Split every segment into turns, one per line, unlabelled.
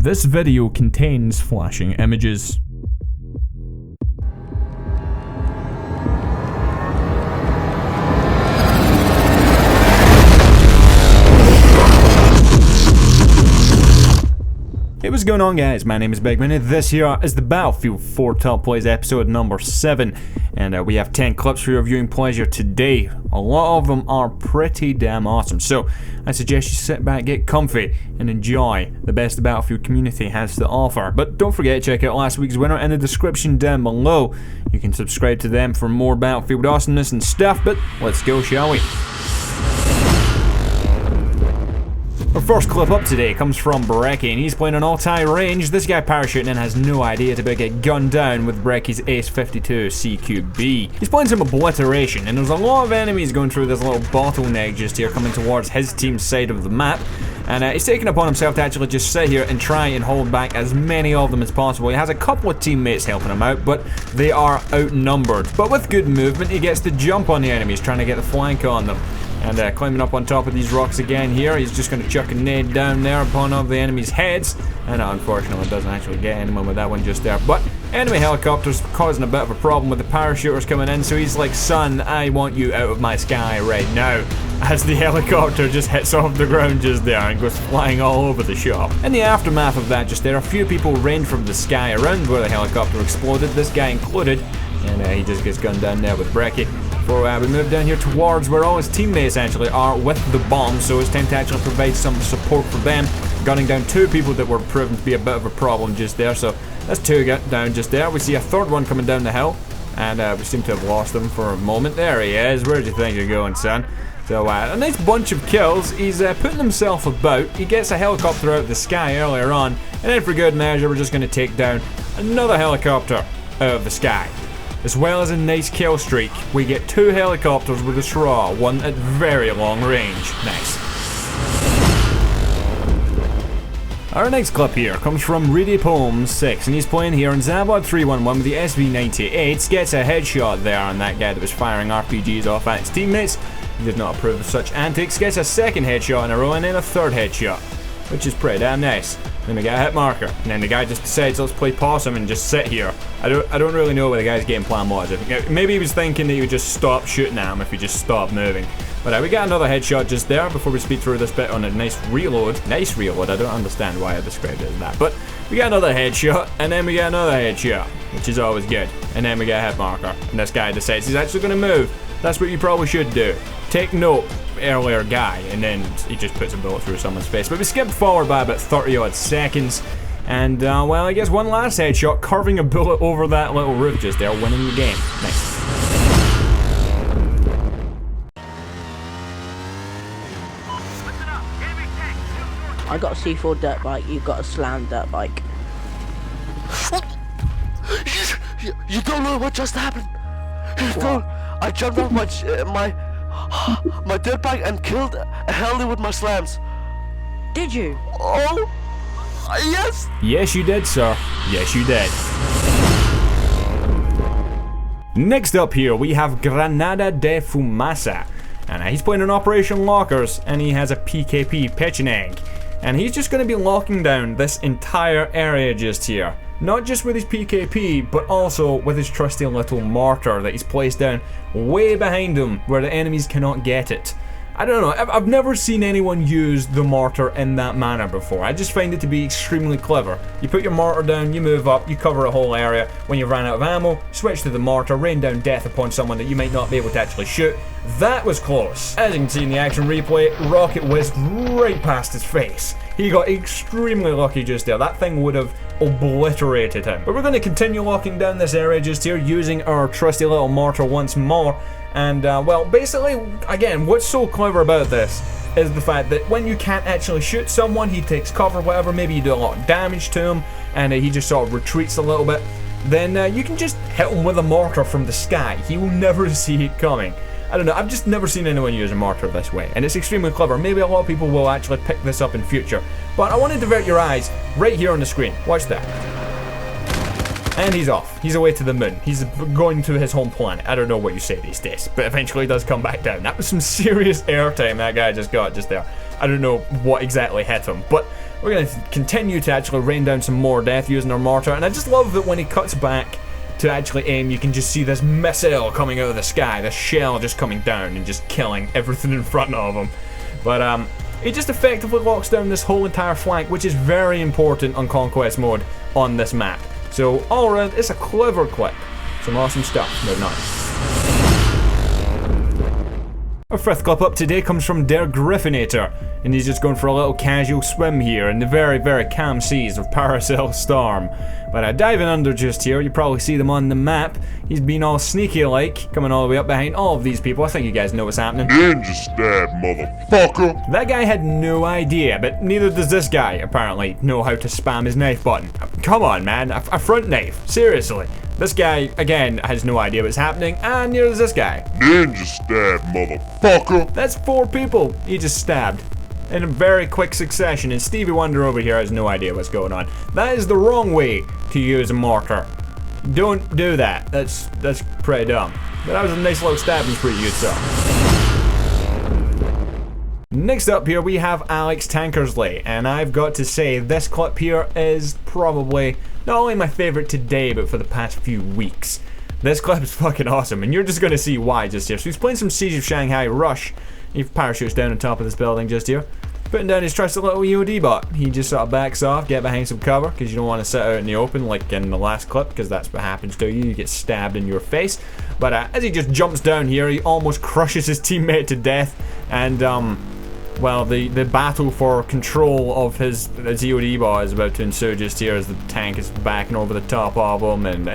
This video contains flashing images. Hey, what's going on, guys? My name is Bigman and this here is the Battlefield 4 Top Plays episode number 7, and we have 10 clips for your viewing pleasure today. A lot of them are pretty damn awesome, so I suggest you sit back, get comfy, and enjoy the best the Battlefield community has to offer. But don't forget to check out last week's winner in the description down below. You can subscribe to them for more Battlefield awesomeness and stuff, but let's go, shall we? Our first clip up today comes from Brecky, and he's playing on all-tie range. This guy parachuting in has no idea to get gunned down with Brecky's Ace-52 CQB. He's playing some obliteration, and there's a lot of enemies going through this little bottleneck just here coming towards his team's side of the map. And he's taken upon himself to actually just sit here and try and hold back as many of them as possible. He has a couple of teammates helping him out, but they are outnumbered. But with good movement, he gets to jump on the enemies, trying to get the flank on them. And climbing up on top of these rocks again here, he's just going to chuck a nade down there upon all the enemies' heads. And unfortunately, it doesn't actually get anyone with that one just there. But enemy helicopters causing a bit of a problem with the parachuters coming in, so he's like, son, I want you out of my sky right now. As the helicopter just hits off the ground just there and goes flying all over the shop. In the aftermath of that just there, a few people rained from the sky around where the helicopter exploded, this guy included. And he just gets gunned down there with Brecky. We move down here towards where all his teammates actually are with the bomb, so it's time to actually provide some support for them. Gunning down two people that were proven to be a bit of a problem just there, so that's two down just there. We see a third one coming down the hill, and we seem to have lost him for a moment. There he is. Where do you think you're going, son? So a nice bunch of kills. He's putting himself about. He gets a helicopter out of the sky earlier on, and then for good measure, we're just going to take down another helicopter out of the sky. As well as a nice kill streak, we get two helicopters with a straw, one at very long range. Nice. Our next clip here comes from Reedy Poems 6, and he's playing here in Zabod 311 with the SV98. Gets a headshot there on that guy that was firing RPGs off at his teammates. He did not approve of such antics. Gets a second headshot in a row and then a third headshot, which is pretty damn nice. Then we got a hit marker, and then the guy just decides, let's play possum and just sit here. I don't really know what the guy's game plan was. Maybe he was thinking that he would just stop shooting at him if he just stopped moving. But we got another headshot just there before we speed through this bit on a nice reload. Nice reload, I don't understand why I described it as that. But we got another headshot, and then we got another headshot, which is always good. And then we got a hit marker, and this guy decides he's actually going to move. That's what you probably should do. Take note, earlier guy, and then he just puts a bullet through someone's face. But we skipped forward by about 30 odd seconds, and well, I guess one last headshot, carving a bullet over that little roof just there, winning the game. Nice.
I got a C4 dirt bike, you got a slam dirt bike.
You don't know what just happened. I jumped off my dirt bike and killed a heli with my slams.
Did you?
Oh, yes.
Yes, you did, sir. Yes, you did. Next up here, we have Granada de Fumasa. And he's playing on Operation Lockers, and he has a PKP, pitch and egg. And he's just going to be locking down this entire area just here. Not just with his PKP, but also with his trusty little mortar that he's placed down way behind him where the enemies cannot get it. I don't know, I've never seen anyone use the mortar in that manner before. I just find it to be extremely clever. You put your mortar down, you move up, you cover a whole area. When you run out of ammo, switch to the mortar, rain down death upon someone that you might not be able to actually shoot. That was close. As you can see in the action replay, rocket whizzed right past his face. He got extremely lucky just there. That thing would have obliterated him. But we're going to continue locking down this area just here using our trusty little mortar once more. And well, basically, again, what's so clever about this is the fact that when you can't actually shoot someone, he takes cover, whatever, maybe you do a lot of damage to him, and he just sort of retreats a little bit, then you can just hit him with a mortar from the sky. He will never see it coming. I don't know, I've just never seen anyone use a mortar this way, and it's extremely clever. Maybe a lot of people will actually pick this up in future. But I want to divert your eyes right here on the screen. Watch that. And he's off. He's away to the moon. He's going to his home planet. I don't know what you say these days, but eventually he does come back down. That was some serious airtime that guy just got just there. I don't know what exactly hit him, but We're going to continue to actually rain down some more death using our mortar, and I just love that when he cuts back to actually aim, you can just see this missile coming out of the sky, this shell just coming down and just killing everything in front of him. But it just effectively locks down this whole entire flank, which is very important on Conquest mode on this map. So all around, it's a clever clip. Some awesome stuff. Moving on. Our fifth clip up today comes from Der Griffinator, and he's just going for a little casual swim here in the very, very calm seas of Paracel Storm. But diving under just here, you probably see them on the map. He's been all sneaky-like, coming all the way up behind all of these people. I think you guys know what's happening.
Ninja stab, motherfucker!
That guy had no idea, but neither does this guy, apparently, know how to spam his knife button. Come on, man, a front knife, seriously. This guy, again, has no idea what's happening, and neither does this guy.
Ninja stab, motherfucker!
That's 4 people he just stabbed in a very quick succession, and Stevie Wonder over here has no idea what's going on. That is the wrong way to use a mortar. Don't do that. That's pretty dumb. But that was a nice little stabbing spree you saw. Next up here we have Alex Tankersley, and I've got to say this clip here is probably not only my favorite today, but for the past few weeks. This clip is fucking awesome, and you're just gonna see why just here. So he's playing some Siege of Shanghai Rush. He parachutes down on top of this building just here, putting down his trusty little EOD bot. He just sort of backs off, get behind some cover, because you don't want to sit out in the open like in the last clip, because that's what happens to you. You get stabbed in your face. But as he just jumps down here, he almost crushes his teammate to death, and well, the battle for control of his EOD bot is about to ensue just here as the tank is backing over the top of him, and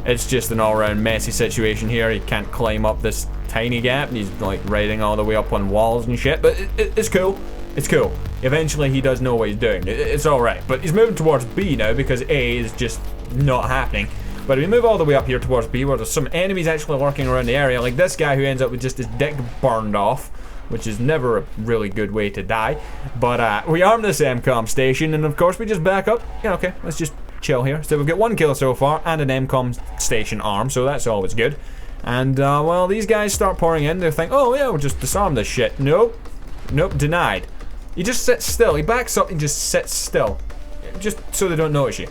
it's just an all-round messy situation here. He can't climb up this tiny gap, and he's like riding all the way up on walls and shit, but it's cool. It's cool. Eventually he does know what he's doing. It's alright, but he's moving towards B now because A is just not happening. But if we move all the way up here towards B, where there's some enemies actually lurking around the area, like this guy who ends up with just his dick burned off, which is never a really good way to die. But we arm this MCOM station, and of course we just back up. Yeah, okay, let's just chill here. So we've got 1 kill so far, and an MCOM station arm, so that's always good. And well, these guys start pouring in. They think, oh yeah, we'll just disarm this shit. Nope. Nope, denied. He just sits still. He backs up and just sits still, just so they don't notice you.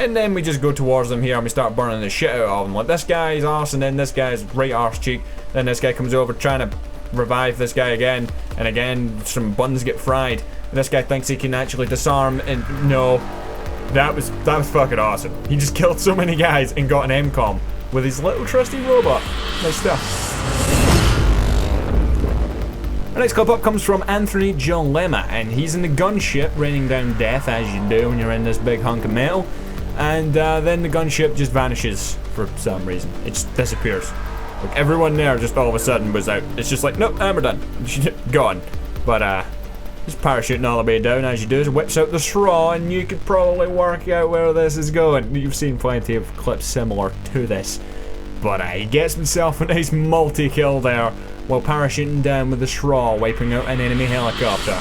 And then we just go towards them here and we start burning the shit out of them. Like this guy's arse, and then this guy's right arse cheek. Then this guy comes over trying to revive this guy again, and again some buns get fried. And this guy thinks he can actually disarm, and no, that was fucking awesome. He just killed so many guys and got an MCOM with his little trusty robot. Nice stuff. Our next clip up comes from Anthony Jalema, and he's in the gunship raining down death, as you do when you're in this big hunk of metal. And then the gunship just vanishes for some reason. It just disappears. Like everyone there just all of a sudden was out. It's just like, nope, we're done. Gone. But just parachuting all the way down, as you do, whips out the straw, and you could probably work out where this is going. You've seen plenty of clips similar to this. But he gets himself a nice multi-kill there while parachuting down with the straw, wiping out an enemy helicopter.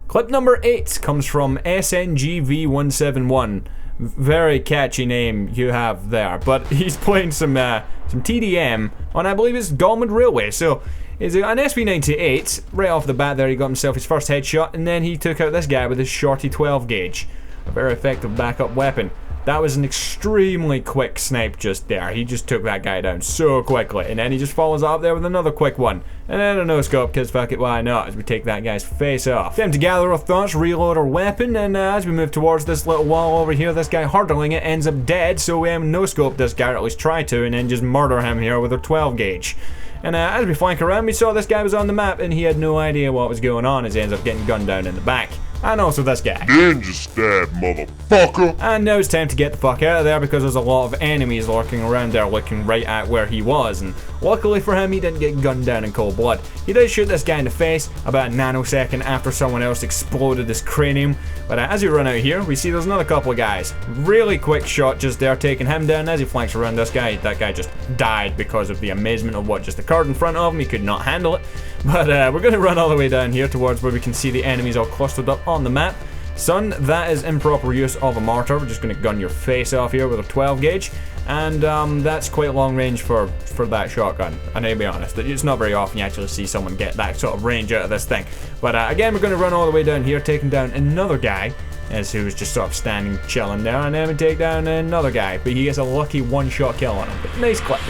Clip number 8 comes from SNGV171. Very catchy name you have there, but he's playing some TDM on, I believe it's Galmud Railway. So he's an SV98. Right off the bat there, he got himself his first headshot, and then he took out this guy with his shorty 12 gauge. A very effective backup weapon. That was an extremely quick snipe just there. He just took that guy down so quickly, and then he just follows up there with another quick one. And then a no-scope, because fuck it, why not, as we take that guy's face off. Time to gather our thoughts, reload our weapon, and as we move towards this little wall over here, this guy hurdling it ends up dead, so we no-scope this guy, or at least try to, and then just murder him here with our 12 gauge. And as we flank around, we saw this guy was on the map, and he had no idea what was going on, as he ends up getting gunned down in the back. And also this guy.
Ninja stab, motherfucker!
And now it's time to get the fuck out of there, because there's a lot of enemies lurking around there looking right at where he was, and luckily for him he didn't get gunned down in cold blood. He did shoot this guy in the face about a nanosecond after someone else exploded his cranium, but as we run out here we see there's another couple of guys. Really quick shot just there taking him down. As he flanks around this guy, that guy just died because of the amazement of what just occurred in front of him. He could not handle it. But we're going to run all the way down here towards where we can see the enemies all clustered up on the map. Son, that is improper use of a mortar. We're just going to gun your face off here with a 12 gauge. And that's quite long range for that shotgun. And I'll be honest, it's not very often you actually see someone get that sort of range out of this thing. But again, we're going to run all the way down here, taking down another guy, as he was just sort of standing, chilling there. And then we take down another guy, but he gets a lucky one-shot kill on him. But nice clip.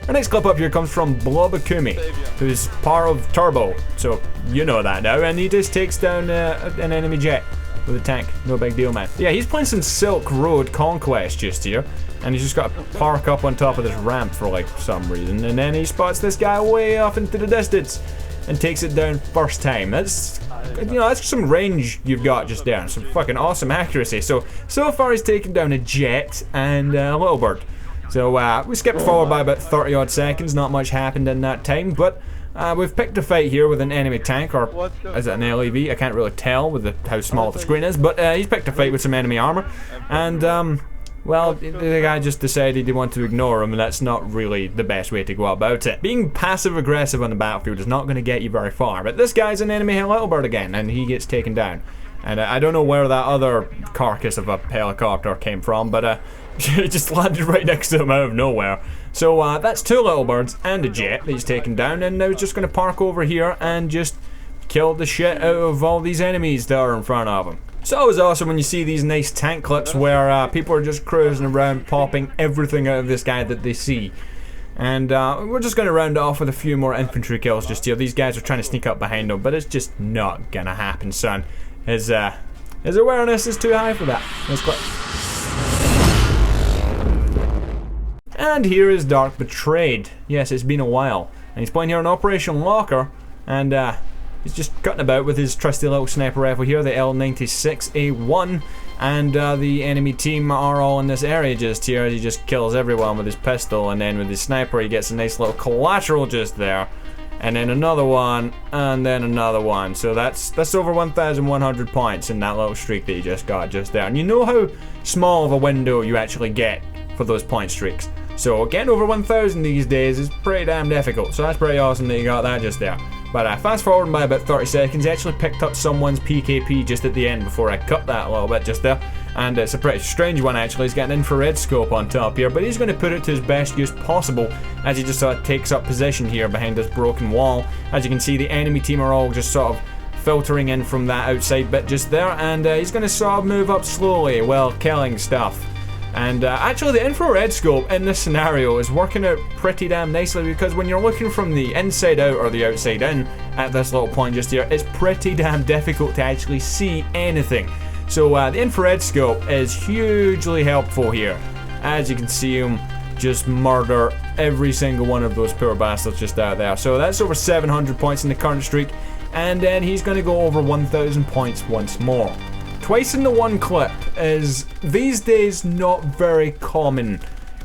Our next clip up here comes from Blobakumi, who's part of Turbo, so you know that now, and he just takes down an enemy jet with a tank. No big deal, man. Yeah, he's playing some Silk Road Conquest just here, and he's just got to park up on top of this ramp for like some reason, and then he spots this guy way off into the distance and takes it down first time. That's, you know, that's some range you've got just there, some fucking awesome accuracy. So far he's taken down a jet and a little bird. So we skipped forward by about 30 odd seconds, not much happened in that time, but we've picked a fight here with an enemy tank, or is it an LEV? I can't really tell with how small the screen is, but he's picked a fight with some enemy armor, and well, the guy just decided he wanted to ignore him, and that's not really the best way to go about it. Being passive-aggressive on the battlefield is not going to get you very far, but this guy's an enemy little bird again, and he gets taken down. And I don't know where that other carcass of a helicopter came from, but it just landed right next to him out of nowhere. So that's two little birds and a jet that he's taken down, and now he's just going to park over here and just kill the shit out of all these enemies that are in front of him. It's always awesome when you see these nice tank clips where people are just cruising around, popping everything out of this guy that they see. And we're just going to round it off with a few more infantry kills just here. These guys are trying to sneak up behind him, but it's just not going to happen, son. His awareness is too high for that. Let's click. And here is Dark Betrayed. Yes, it's been a while. And he's playing here on Operation Locker, and he's just cutting about with his trusty little sniper rifle here, the L96A1. And the enemy team are all in this area just here. He just kills everyone with his pistol, and then with his sniper he gets a nice little collateral just there. And then another one, and then another one. So that's over 1,100 points in that little streak that you just got just there. And you know how small of a window you actually get for those point streaks. So getting over 1,000 these days is pretty damn difficult. So that's pretty awesome that you got that just there. But fast forward by about 30 seconds, he actually picked up someone's PKP just at the end before I cut that a little bit just there. And it's a pretty strange one actually. He's got an infrared scope on top here, but he's going to put it to his best use possible as he just sort of takes up position here behind this broken wall. As you can see, the enemy team are all just sort of filtering in from that outside bit just there, and he's going to sort of move up slowly while killing stuff. And actually the infrared scope in this scenario is working out pretty damn nicely, because when you're looking from the inside out or the outside in at this little point just here, it's pretty damn difficult to actually see anything. So the infrared scope is hugely helpful here. As you can see him just murder every single one of those poor bastards just out there. So that's over 700 points in the current streak, and then he's going to go over 1,000 points once more. Twice in the one clip is these days not very common.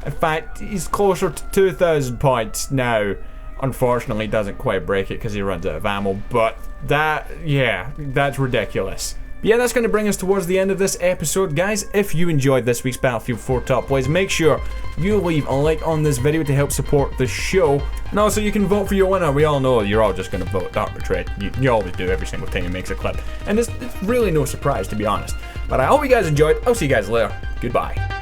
In fact, he's closer to 2,000 points now. Unfortunately, doesn't quite break it because he runs out of ammo, but that's ridiculous. But yeah, that's going to bring us towards the end of this episode. Guys, if you enjoyed this week's Battlefield 4 Top Plays, make sure you leave a like on this video to help support the show. And also, you can vote for your winner. We all know you're all just going to vote Dark Betrayed. You always do every single time he makes a clip. And it's really no surprise, to be honest. But I hope you guys enjoyed. I'll see you guys later. Goodbye.